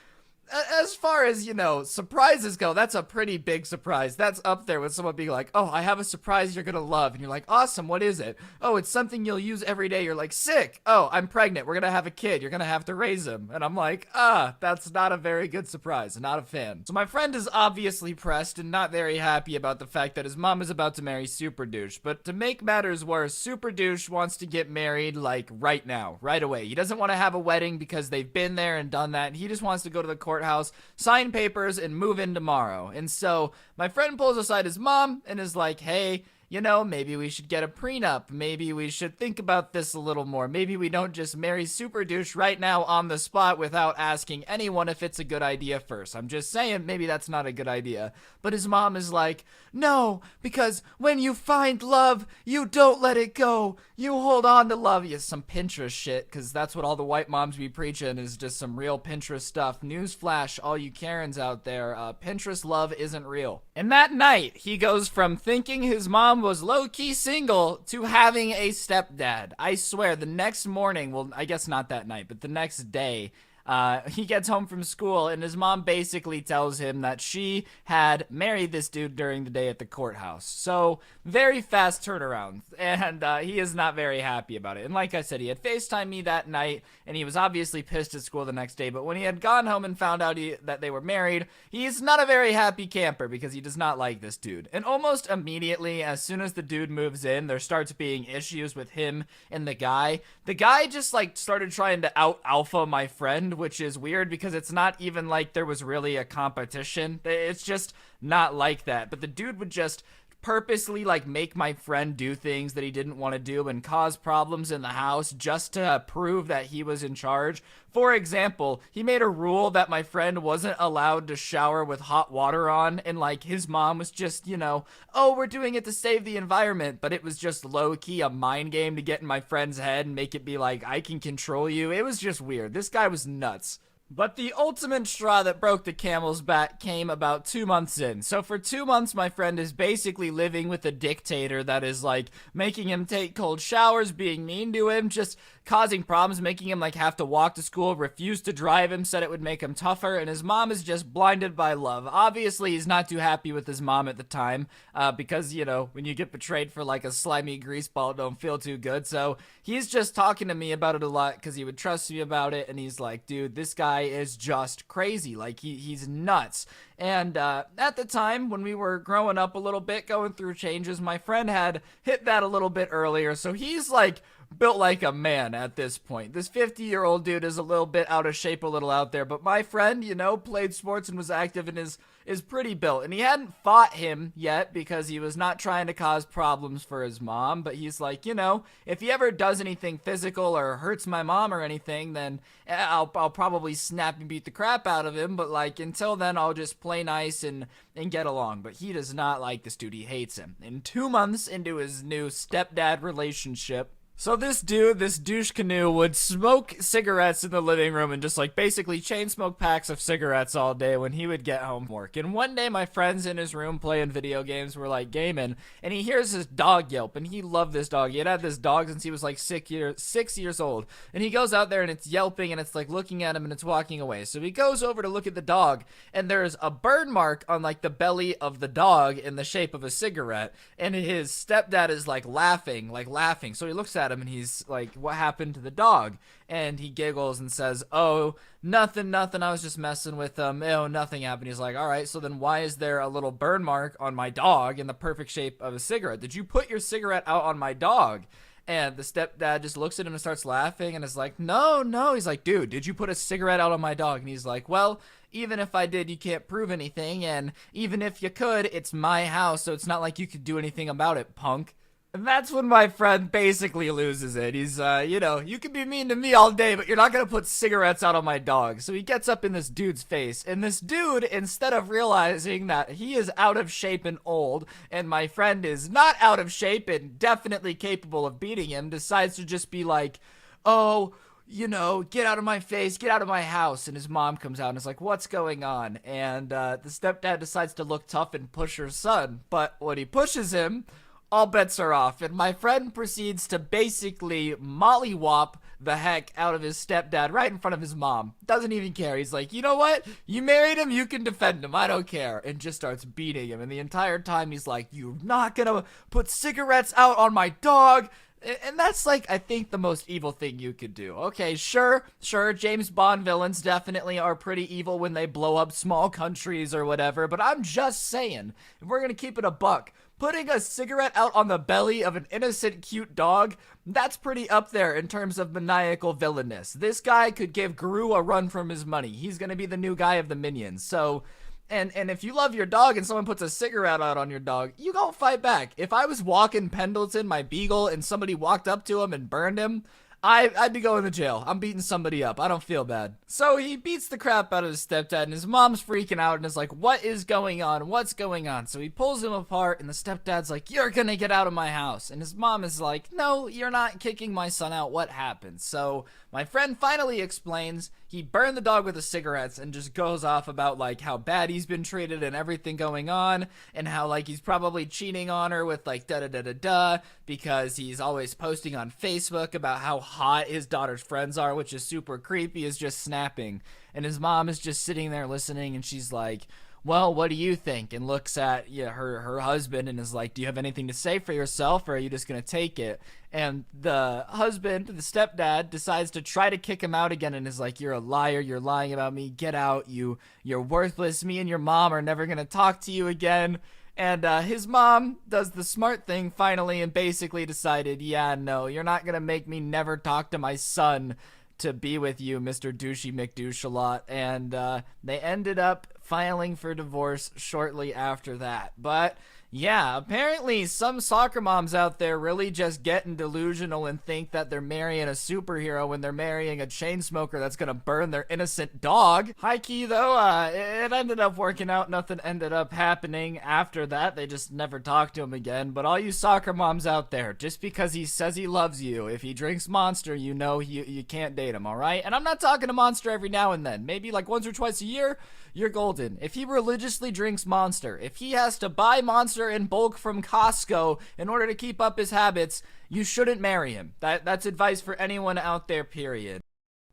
as far as, surprises go, that's a pretty big surprise. That's up there with someone being like, oh, I have a surprise you're gonna love. And you're like, awesome, what is it? Oh, it's something you'll use every day. You're like, sick. Oh, I'm pregnant. We're gonna have a kid. You're gonna have to raise him. And I'm like, that's not a very good surprise. I'm not a fan. So my friend is obviously pressed and not very happy about the fact that his mom is about to marry Super Douche. But to make matters worse, Super Douche wants to get married, like, right now, right away. He doesn't want to have a wedding because they've been there and done that. He just wants to go to the courthouse, sign papers, and move in tomorrow. And so my friend pulls aside his mom and is like, hey, maybe we should get a prenup. Maybe we should think about this a little more. Maybe we don't just marry Super Douche right now on the spot without asking anyone if it's a good idea first. I'm just saying, maybe that's not a good idea. But his mom is like, no, because when you find love, you don't let it go. You hold on to love. Yeah, some Pinterest shit, because that's what all the white moms be preaching, is just some real Pinterest stuff. Newsflash, all you Karens out there, Pinterest love isn't real. And that night, he goes from thinking his mom was low-key single to having a stepdad. I swear, the next morning, well, I guess not that night, but the next day, he gets home from school and his mom basically tells him that she had married this dude during the day at the courthouse. So, very fast turnaround, and he is not very happy about it. And like I said, he had FaceTimed me that night, and he was obviously pissed at school the next day, but when he had gone home and found out that they were married, he's not a very happy camper because he does not like this dude. And almost immediately, as soon as the dude moves in, there starts being issues with him and the guy. The guy just, started trying to out-alpha my friend, which is weird because it's not even like there was really a competition. It's just not like that. But the dude would just purposely make my friend do things that he didn't want to do and cause problems in the house just to prove that he was in charge. For example, he made a rule that my friend wasn't allowed to shower with hot water on, and his mom was just, oh, we're doing it to save the environment, but it was just low-key a mind game to get in my friend's head and make it be like, I can control you. It was just weird. This guy was nuts. But the ultimate straw that broke the camel's back came about 2 months in. So for 2 months, my friend is basically living with a dictator that is making him take cold showers, being mean to him, just causing problems, making him have to walk to school, refused to drive him, said it would make him tougher, and his mom is just blinded by love. Obviously, he's not too happy with his mom at the time, because, when you get betrayed for a slimy grease ball, it don't feel too good. So he's just talking to me about it a lot because he would trust me about it, and he's like, dude, this guy is just crazy. He's nuts. And at the time, when we were growing up a little bit, going through changes, my friend had hit that a little bit earlier, so he's built like a man at this point. This 50-year-old dude is a little bit out of shape, a little out there, but my friend, played sports and was active and is pretty built. And he hadn't fought him yet because he was not trying to cause problems for his mom, but he's like, if he ever does anything physical or hurts my mom or anything, then I'll probably snap and beat the crap out of him, but until then, I'll just play nice and get along. But he does not like this dude. He hates him. And 2 months into his new stepdad relationship, so this dude, this douche canoe, would smoke cigarettes in the living room and just basically chain smoke packs of cigarettes all day when he would get home from work. And one day my friend's in his room playing video games, we're gaming, and he hears his dog yelp, and he loved this dog. He had this dog since he was 6 years old. And he goes out there and it's yelping and it's looking at him and it's walking away. So he goes over to look at the dog, and there's a burn mark on the belly of the dog in the shape of a cigarette. And his stepdad is laughing. So he looks at him and he's like, what happened to the dog? And he giggles and says, oh, nothing, I was just messing with him. Oh, nothing happened. He's like, all right, so then why is there a little burn mark on my dog in the perfect shape of a cigarette? Did you put your cigarette out on my dog? And the stepdad just looks at him and starts laughing and is like, no. He's like, dude, did you put a cigarette out on my dog? And he's like, well, even if I did, you can't prove anything, and even if you could, it's my house, so it's not like you could do anything about it, punk. And that's when my friend basically loses it. He's, you can be mean to me all day, but you're not gonna put cigarettes out on my dog. So he gets up in this dude's face, and this dude, instead of realizing that he is out of shape and old, and my friend is not out of shape and definitely capable of beating him, decides to just be like, oh, get out of my face, get out of my house. And his mom comes out and is like, what's going on? And the stepdad decides to look tough and push her son, but when he pushes him, all bets are off, and my friend proceeds to basically mollywop the heck out of his stepdad right in front of his mom. Doesn't even care. He's like, you know what? You married him, you can defend him. I don't care. And just starts beating him. And the entire time he's like, you're not gonna put cigarettes out on my dog. And that's like, I think, the most evil thing you could do. Okay, sure, James Bond villains definitely are pretty evil when they blow up small countries or whatever, but I'm just saying, if we're gonna keep it a buck, putting a cigarette out on the belly of an innocent, cute dog, that's pretty up there in terms of maniacal villainous. This guy could give Gru a run from his money. He's gonna be the new guy of the Minions, so... And if you love your dog and someone puts a cigarette out on your dog, you don't fight back. If I was walking Pendleton, my beagle, and somebody walked up to him and burned him, I'd be going to jail. I'm beating somebody up. I don't feel bad. So he beats the crap out of his stepdad, and his mom's freaking out and is like, what is going on? What's going on? So he pulls him apart, and the stepdad's like, you're gonna get out of my house. And his mom is like, no, you're not kicking my son out. What happened? So my friend finally explains he burned the dog with the cigarettes and just goes off about like how bad he's been treated and everything going on, and how like he's probably cheating on her with like da-da-da-da-da because he's always posting on Facebook about how hot his daughter's friends are, which is super creepy, is just snapping. And his mom is just sitting there listening, and she's like, well, what do you think? And looks at her husband and is like, do you have anything to say for yourself, or are you just gonna take it? And the husband, the stepdad, decides to try to kick him out again and is like, you're a liar, you're lying about me, get out, you're worthless, me and your mom are never gonna talk to you again. And his mom does the smart thing finally and basically decided, yeah, no, you're not gonna make me never talk to my son to be with you, Mr. Douchey McDouche-a-lot. And they ended up filing for divorce shortly after that. But yeah, apparently some soccer moms out there really just getting delusional and think that they're marrying a superhero when they're marrying a chain smoker that's gonna burn their innocent dog. High key though, it ended up working out. Nothing ended up happening after that. They just never talked to him again. But all you soccer moms out there, just because he says he loves you, if he drinks Monster, you know you can't date him, alright? And I'm not talking to Monster every now and then. Maybe like once or twice a year, you're golden. If he religiously drinks Monster, if he has to buy Monster in bulk from Costco in order to keep up his habits, you shouldn't marry him. That's advice for anyone out there, period.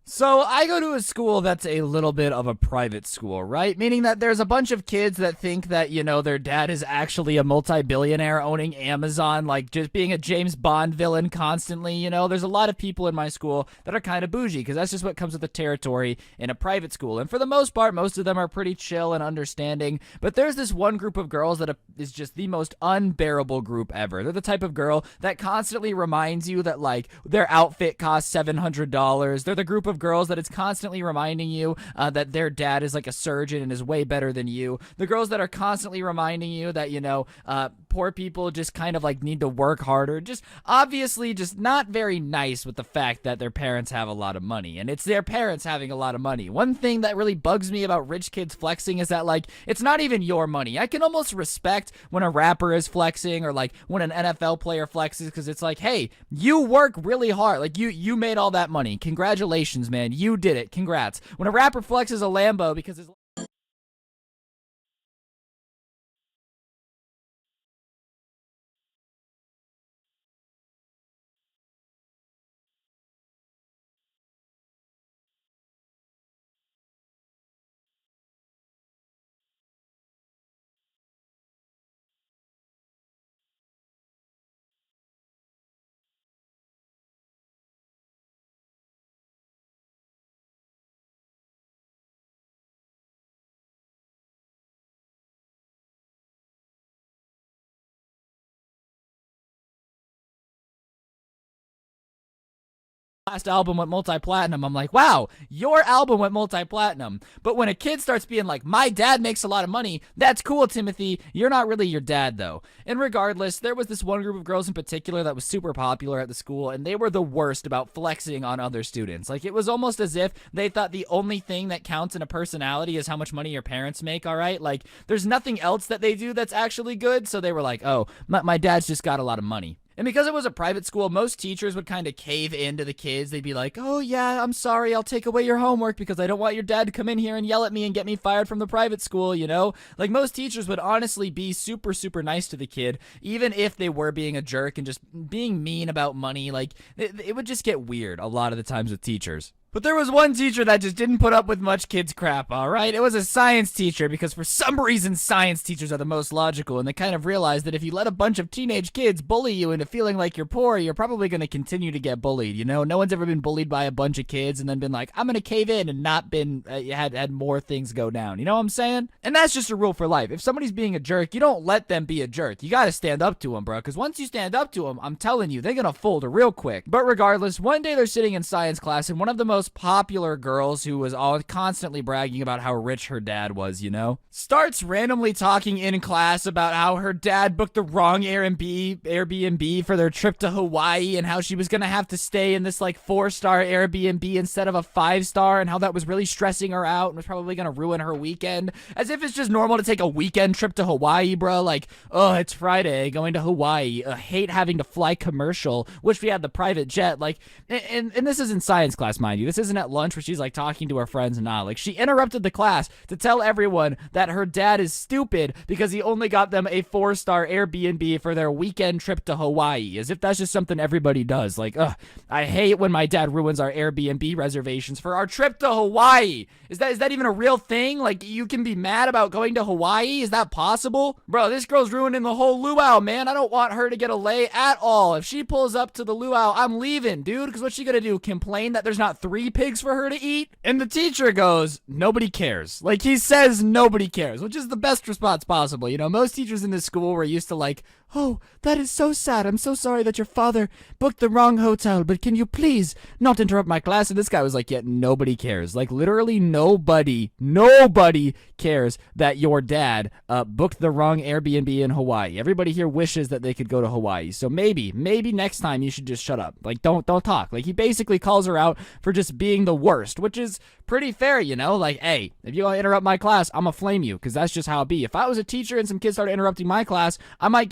So I go to a school that's a little bit of a private school, right? Meaning that there's a bunch of kids that think that, you know, their dad is actually a multi-billionaire owning Amazon, like just being a James Bond villain constantly, you know? There's a lot of people in my school that are kind of bougie because that's just what comes with the territory in a private school. And for the most part, most of them are pretty chill and understanding. But there's this one group of girls that is just the most unbearable group ever. They're the type of girl that constantly reminds you that, like, their outfit costs $700. They're the group of girls that it's constantly reminding you that their dad is like a surgeon and is way better than you. The girls that are constantly reminding you that, you know, poor people just kind of like need to work harder. Just obviously just not very nice with the fact that their parents have a lot of money, and it's their parents having a lot of money. One thing that really bugs me about rich kids flexing is that, like, it's not even your money. I can almost respect when a rapper is flexing or like when an NFL player flexes, because it's like, hey, you work really hard. Like you made all that money. Congratulations, man. You did it. Congrats. When a rapper flexes a Lambo because his last album went multi-platinum, I'm like, wow, your album went multi-platinum. But when a kid starts being like, my dad makes a lot of money, that's cool, Timothy. You're not really your dad, though. And regardless, there was this one group of girls in particular that was super popular at the school, and they were the worst about flexing on other students. Like, it was almost as if they thought the only thing that counts in a personality is how much money your parents make, all right? Like, there's nothing else that they do that's actually good, so they were like, oh, my dad's just got a lot of money. And because it was a private school, most teachers would kind of cave into the kids. They'd be like, oh yeah, I'm sorry, I'll take away your homework because I don't want your dad to come in here and yell at me and get me fired from the private school, you know? Like, most teachers would honestly be super, super nice to the kid, even if they were being a jerk and just being mean about money. Like, it would just get weird a lot of the times with teachers. But there was one teacher that just didn't put up with much kids crap, alright? It was a science teacher, because for some reason science teachers are the most logical, and they kind of realized that if you let a bunch of teenage kids bully you into feeling like you're poor, you're probably going to continue to get bullied, you know? No one's ever been bullied by a bunch of kids and then been like, I'm going to cave in and not been, had more things go down, you know what I'm saying? And that's just a rule for life. If somebody's being a jerk, you don't let them be a jerk. You got to stand up to them, bro, because once you stand up to them, I'm telling you, they're going to fold real quick. But regardless, one day they're sitting in science class, and one of the most popular girls, who was all constantly bragging about how rich her dad was, you know, starts randomly talking in class about how her dad booked the wrong Airbnb for their trip to Hawaii, and how she was gonna have to stay in this like 4-star Airbnb instead of a 5-star, and how that was really stressing her out and was probably gonna ruin her weekend. As if it's just normal to take a weekend trip to Hawaii, bro. Like, oh, it's Friday, going to Hawaii. Hate having to fly commercial. Wish we had the private jet. Like, and this is in science class, mind you. This isn't at lunch where she's like talking to her friends and not. Like, she interrupted the class to tell everyone that her dad is stupid because he only got them a 4-star Airbnb for their weekend trip to Hawaii, as if that's just something everybody does. Like, ugh, I hate when my dad ruins our Airbnb reservations for our trip to Hawaii. Is that even a real thing? Like, you can be mad about going to Hawaii? Is that possible? Bro, this girl's ruining the whole luau, man. I don't want her to get a lay at all. If she pulls up to the luau, I'm leaving, dude, because what's she gonna do? Complain that there's not 3 pigs for her to eat? And the teacher goes, nobody cares. Like, he says nobody cares, which is the best response possible. You know, most teachers in this school were used to like, oh, that is so sad. I'm so sorry that your father booked the wrong hotel, but can you please not interrupt my class? And this guy was like, yeah, nobody cares. Like, literally nobody cares that your dad booked the wrong Airbnb in Hawaii. Everybody here wishes that they could go to Hawaii. So maybe next time you should just shut up. Like, don't talk. Like, he basically calls her out for just being the worst, which is pretty fair, you know? Like, hey, if you want to interrupt my class, I'm gonna flame you, because that's just how it be. If I was a teacher and some kids started interrupting my class, I might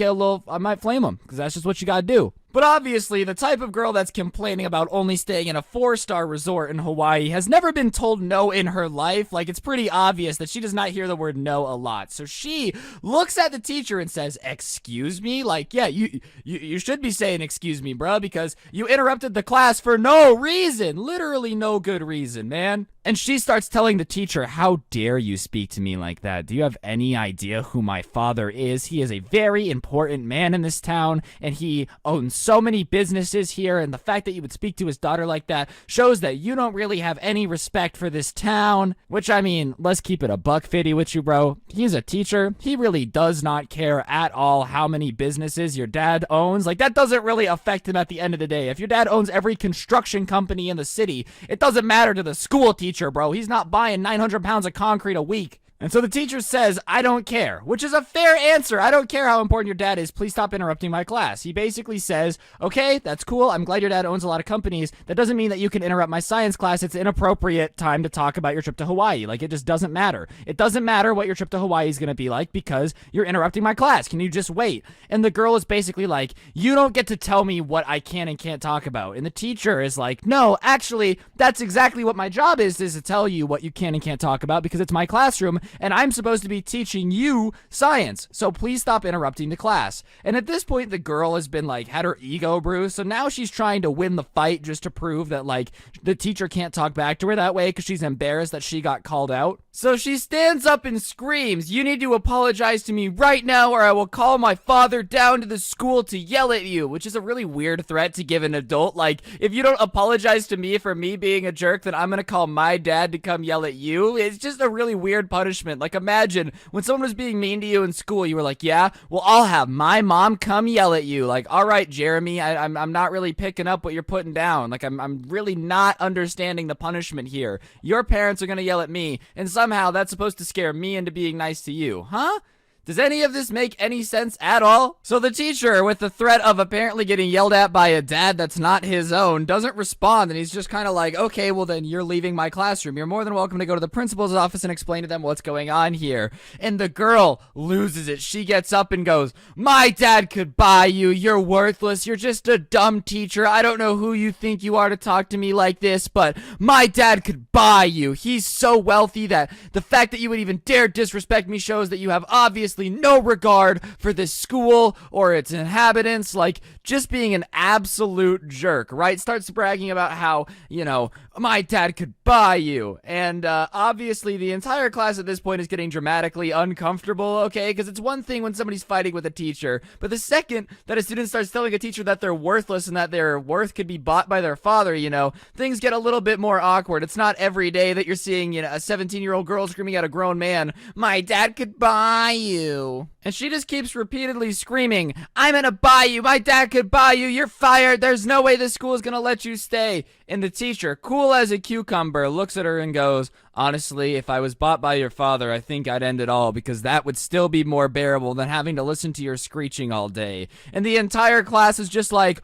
flame them, because that's just what you gotta do. But obviously, the type of girl that's complaining about only staying in a 4-star resort in Hawaii has never been told no in her life. Like, it's pretty obvious that she does not hear the word no a lot. So she looks at the teacher and says, excuse me? Like, yeah, you should be saying excuse me, bro, because you interrupted the class for no reason. Literally no good reason, man. And she starts telling the teacher, how dare you speak to me like that? Do you have any idea who my father is? He is a very important man in this town, and he owns so many businesses here, and the fact that you would speak to his daughter like that shows that you don't really have any respect for this town. Which, I mean, let's keep it a buck fifty with you, bro. He's a teacher. He really does not care at all how many businesses your dad owns. Like, that doesn't really affect him at the end of the day. If your dad owns every construction company in the city, it doesn't matter to the school teacher, bro. He's not buying 900 pounds of concrete a week. And so the teacher says, I don't care, which is a fair answer. I don't care how important your dad is. Please stop interrupting my class. He basically says, okay, that's cool. I'm glad your dad owns a lot of companies. That doesn't mean that you can interrupt my science class. It's inappropriate time to talk about your trip to Hawaii. Like, it just doesn't matter. It doesn't matter what your trip to Hawaii is going to be like because you're interrupting my class. Can you just wait? And the girl is basically like, you don't get to tell me what I can and can't talk about. And the teacher is like, no, actually, that's exactly what my job is to tell you what you can and can't talk about because it's my classroom. And I'm supposed to be teaching you science, so please stop interrupting the class. And at this point, the girl has been like, had her ego bruised, so now she's trying to win the fight just to prove that like the teacher can't talk back to her that way because she's embarrassed that she got called out. So she stands up and screams, you need to apologize to me right now or I will call my father down to the school to yell at you, which is a really weird threat to give an adult. Like, if you don't apologize to me for me being a jerk, then I'm gonna call my dad to come yell at you. It's just a really weird punishment. Like, imagine when someone was being mean to you in school, you were like, yeah, well, I'll have my mom come yell at you. Like, all right, Jeremy, I'm not really picking up what you're putting down. Like, I'm really not understanding the punishment here. Your parents are gonna yell at me, and somehow that's supposed to scare me into being nice to you, huh? Does any of this make any sense at all? So the teacher, with the threat of apparently getting yelled at by a dad that's not his own, doesn't respond, and he's just kind of like, okay, well then you're leaving my classroom. You're more than welcome to go to the principal's office and explain to them what's going on here. And the girl loses it. She gets up and goes, my dad could buy you. You're worthless. You're just a dumb teacher. I don't know who you think you are to talk to me like this, but my dad could buy you. He's so wealthy that the fact that you would even dare disrespect me shows that you have obviously no regard for this school or its inhabitants, like just being an absolute jerk, right? Starts bragging about how, you know, my dad could buy you. And obviously the entire class at this point is getting dramatically uncomfortable, okay? Because it's one thing when somebody's fighting with a teacher, but the second that a student starts telling a teacher that they're worthless and that their worth could be bought by their father, you know, things get a little bit more awkward. It's not every day that you're seeing, you know, a 17-year-old girl screaming at a grown man, my dad could buy you. And she just keeps repeatedly screaming, I'm gonna buy you, my dad could buy you, you're fired, there's no way this school is gonna let you stay. And the teacher, cool as a cucumber, looks at her and goes, honestly, if I was bought by your father, I think I'd end it all, because that would still be more bearable than having to listen to your screeching all day. And the entire class is just like,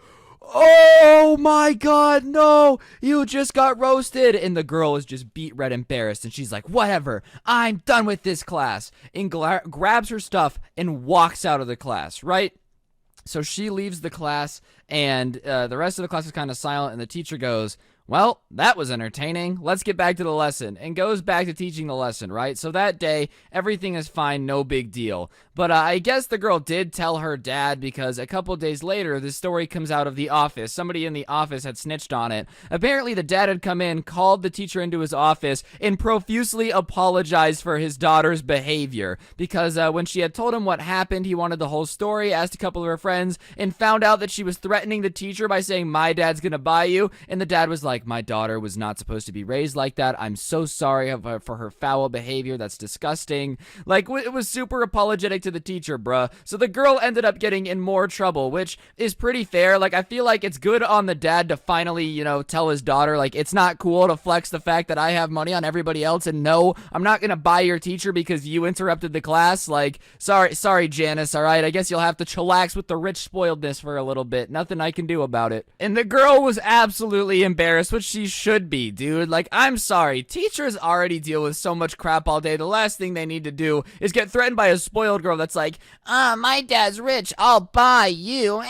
oh my god, no, you just got roasted. And the girl is just beat red embarrassed, and she's like, whatever, I'm done with this class, and grabs her stuff and walks out of the class, right? So she leaves the class, and the rest of the class is kind of silent, and the teacher goes, well, that was entertaining. Let's get back to the lesson, and goes back to teaching the lesson, right? So that day, everything is fine, no big deal. But I guess the girl did tell her dad, because a couple days later, the story comes out of the office. Somebody in the office had snitched on it. Apparently, the dad had come in, called the teacher into his office, and profusely apologized for his daughter's behavior. Because when she had told him what happened, he wanted the whole story, asked a couple of her friends, and found out that she was threatening the teacher by saying, my dad's gonna buy you. And the dad was like, my daughter was not supposed to be raised like that. I'm so sorry for her foul behavior. That's disgusting. Like, it was super apologetic to the teacher, bruh. So the girl ended up getting in more trouble, which is pretty fair. Like, I feel like it's good on the dad to finally, you know, tell his daughter, like, it's not cool to flex the fact that I have money on everybody else, and no, I'm not gonna buy your teacher because you interrupted the class. Like, sorry, Janice, alright? I guess you'll have to chillax with the rich spoiledness for a little bit. Nothing I can do about it. And the girl was absolutely embarrassed, which she should be, dude. Like, I'm sorry. Teachers already deal with so much crap all day. The last thing they need to do is get threatened by a spoiled girl that's like, my dad's rich, I'll buy you,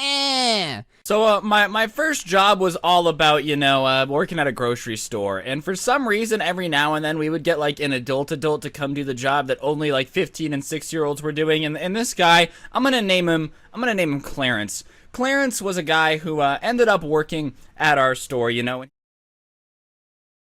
So, my first job was all about, you know, working at a grocery store, and for some reason, every now and then, we would get, like, an adult to come do the job that only, like, 15 and 6-year-olds were doing, and this guy, I'm gonna name him Clarence. Clarence was a guy who, ended up working at our store, you know.